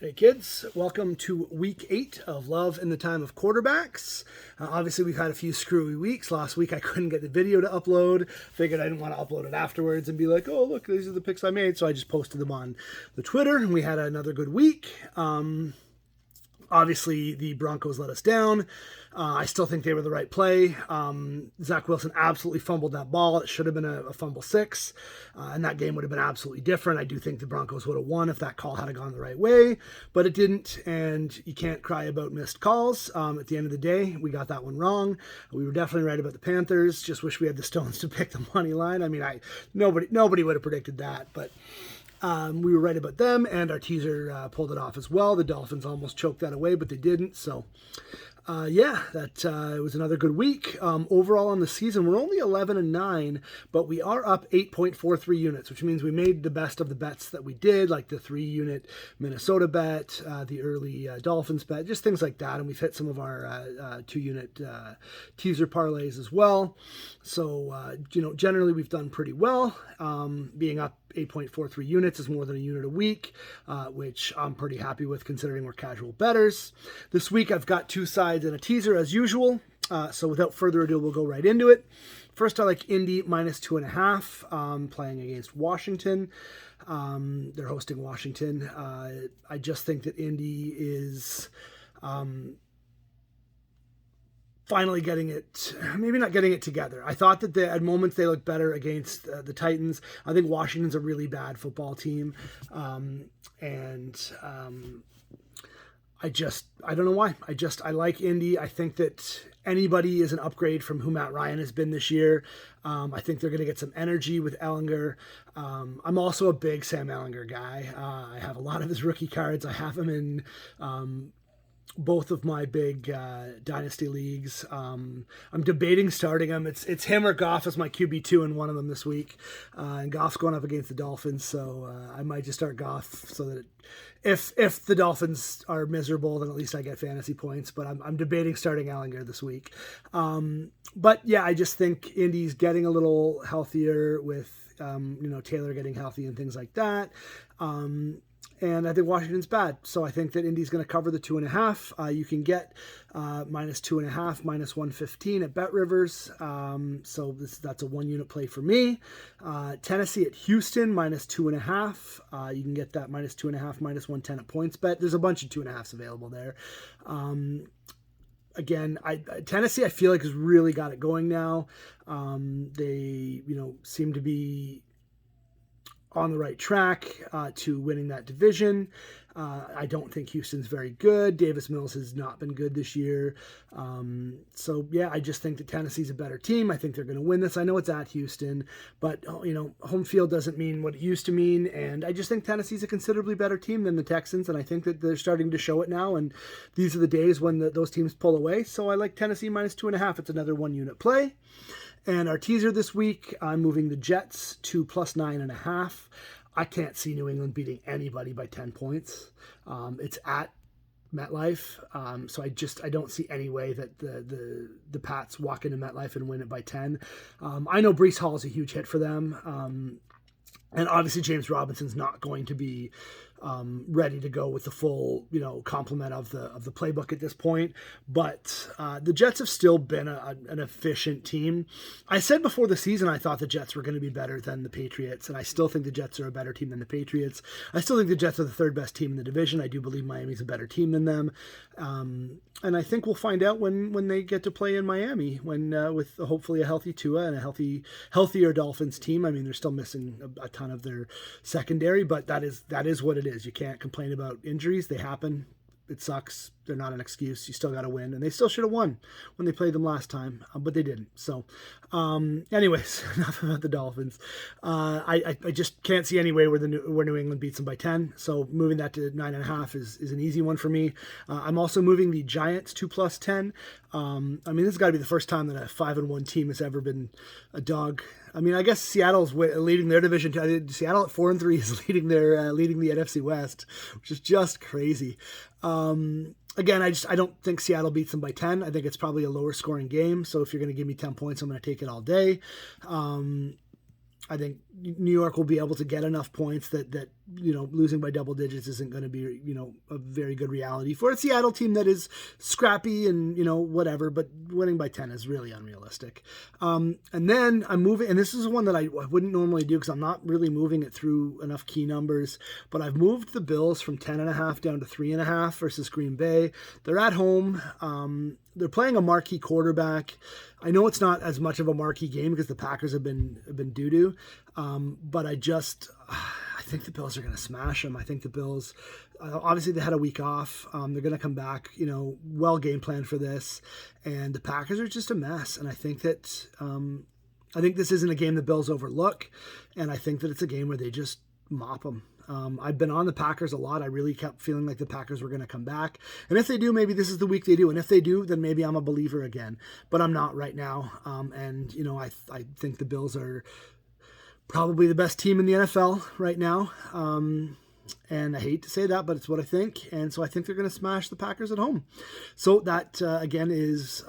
Hey kids, welcome to week 8 of Love in the Time of Quarterbacks. Obviously we've had a few screwy weeks. Last week I couldn't get the video to upload. Figured I didn't want to upload it afterwards and be like, oh look, these are the picks I made. So I just posted them on the Twitter and we had another good week. Obviously, the Broncos let us down. I still think they were the right play. Zach Wilson absolutely fumbled that ball. It should have been a fumble 6, and that game would have been absolutely different. I do think the Broncos would have won if that call had gone the right way, but it didn't, and you can't cry about missed calls. At the end of the day, we got that one wrong. We were definitely right about the Panthers. Just wish we had the stones to pick the money line. I mean, nobody would have predicted that, but we were right about them, and our teaser pulled it off as well. The Dolphins almost choked that away, but they didn't. So, it was another good week. Overall on the season, we're only 11-9, but we are up 8.43 units, which means we made the best of the bets that we did, like the 3-unit Minnesota bet, the early Dolphins bet, just things like that. And we've hit some of our 2-unit teaser parlays as well. So, generally we've done pretty well. Being up 8.43 units is more than a unit a week, which I'm pretty happy with considering we're casual bettors. This week I've got 2 sides and a teaser as usual. So without further ado, we'll go right into it. First, I like Indy minus 2.5, playing against Washington. They're hosting Washington. I just think that Indy is finally getting it, maybe not getting it together. I thought that at moments they looked better against the Titans. I think Washington's a really bad football team. I don't know why. I like Indy. I think that anybody is an upgrade from who Matt Ryan has been this year. I think they're going to get some energy with Ehlinger. I'm also a big Sam Ehlinger guy. I have a lot of his rookie cards. I have him in both of my big dynasty leagues. I'm debating starting him. It's him or Goff as my QB2 in one of them this week. And Goff's going up against the Dolphins, so I might just start Goff so that if the Dolphins are miserable, then at least I get fantasy points. But I'm debating starting Ehlinger this week. But yeah, I just think Indy's getting a little healthier with Taylor getting healthy and things like that. And I think Washington's bad. So I think that Indy's going to cover the 2.5. You can get minus 2.5, minus 115 at Bet Rivers. So that's a 1-unit play for me. Tennessee at Houston, minus 2.5. You can get that minus 2.5, minus 110 at PointsBet. There's a bunch of 2.5s available there. Again, Tennessee, I feel like has really got it going now. They, seem to be on the right track to winning that division. I don't think Houston's very good. Davis Mills has not been good this year. I just think that Tennessee's a better team. I think they're going to win this. I know it's at Houston, but home field doesn't mean what it used to mean. And I just think Tennessee's a considerably better team than the Texans. And I think that they're starting to show it now. And these are the days when those teams pull away. So I like Tennessee minus 2.5. It's another 1-unit play. And our teaser this week, I'm moving the Jets to plus 9.5. I can't see New England beating anybody by 10 points. It's at MetLife, so I don't see any way that the Pats walk into MetLife and win it by 10. I know Breece Hall is a huge hit for them, and obviously James Robinson's not going to be ready to go with the full, complement of the playbook at this point. But the Jets have still been an efficient team. I said before the season I thought the Jets were going to be better than the Patriots, and I still think the Jets are a better team than the Patriots. I still think the Jets are the 3rd best team in the division. I do believe Miami's a better team than them. And I think we'll find out when they get to play in Miami, with hopefully a healthy Tua and a healthier Dolphins team. I mean, they're still missing a ton of their secondary, but that is what it is. You can't complain about injuries. They happen. It sucks. They're not an excuse. You still got to win. And they still should have won when they played them last time, but they didn't. So anyways, enough about the Dolphins. I just can't see any way where New England beats them by 10. So moving that to 9.5 is an easy one for me. I'm also moving the Giants to plus 10. This has got to be the first time that a 5-1 team has ever been a dog. I guess Seattle's leading their division. Seattle at 4-3 is leading the NFC West, which is just crazy. Again, I don't think Seattle beats them by 10. I think it's probably a lower scoring game. So if you're going to give me 10 points, I'm going to take it all day. I think New York will be able to get enough points that losing by double digits isn't going to be, a very good reality for a Seattle team that is scrappy and, whatever, but winning by 10 is really unrealistic. And then I'm moving, and this is one that I wouldn't normally do because I'm not really moving it through enough key numbers, but I've moved the Bills from 10.5 down to 3.5 versus Green Bay. They're at home. They're playing a marquee quarterback. I know it's not as much of a marquee game because the Packers have been doo-doo, but I think the Bills are going to smash them. I think the Bills, obviously they had a week off. They're going to come back, well game plan for this. And the Packers are just a mess. And I think that, I think this isn't a game the Bills overlook. And I think that it's a game where they just mop them. I've been on the Packers a lot. I really kept feeling like the Packers were going to come back. And if they do, maybe this is the week they do. And if they do, then maybe I'm a believer again. But I'm not right now. I think the Bills are probably the best team in the NFL right now. And I hate to say that, but it's what I think. And so I think they're going to smash the Packers at home. So that, again, is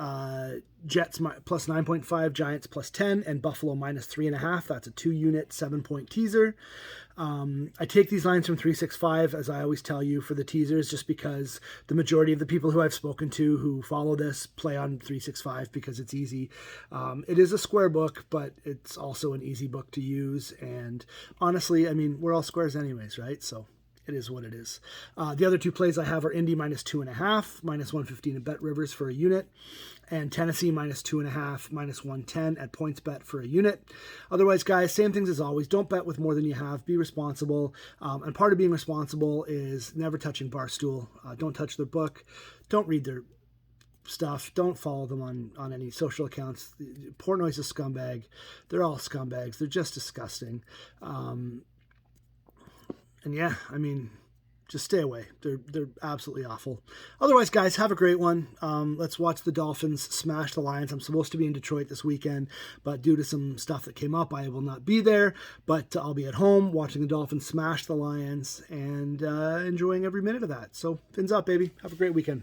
Jets plus 9.5, Giants plus 10, and Buffalo minus 3.5. That's a 2-unit, 7-point teaser. I take these lines from 365, as I always tell you, for the teasers, just because the majority of the people who I've spoken to who follow this play on 365 because it's easy. It is a square book, but it's also an easy book to use. And honestly, I mean, we're all squares anyways, right? So it is what it is. The other two plays I have are Indy minus 2.5, minus 115 at Bet Rivers for a unit, and Tennessee minus 2.5, minus 110 at PointsBet for a unit. Otherwise, guys, same things as always. Don't bet with more than you have. Be responsible. And part of being responsible is never touching Barstool. Don't touch their book. Don't read their stuff. Don't follow them on any social accounts. Portnoy's a scumbag. They're all scumbags. They're just disgusting. And yeah, I mean, just stay away. They're absolutely awful. Otherwise, guys, have a great one. Let's watch the Dolphins smash the Lions. I'm supposed to be in Detroit this weekend, but due to some stuff that came up, I will not be there. But I'll be at home watching the Dolphins smash the Lions and enjoying every minute of that. So, fins up, baby. Have a great weekend.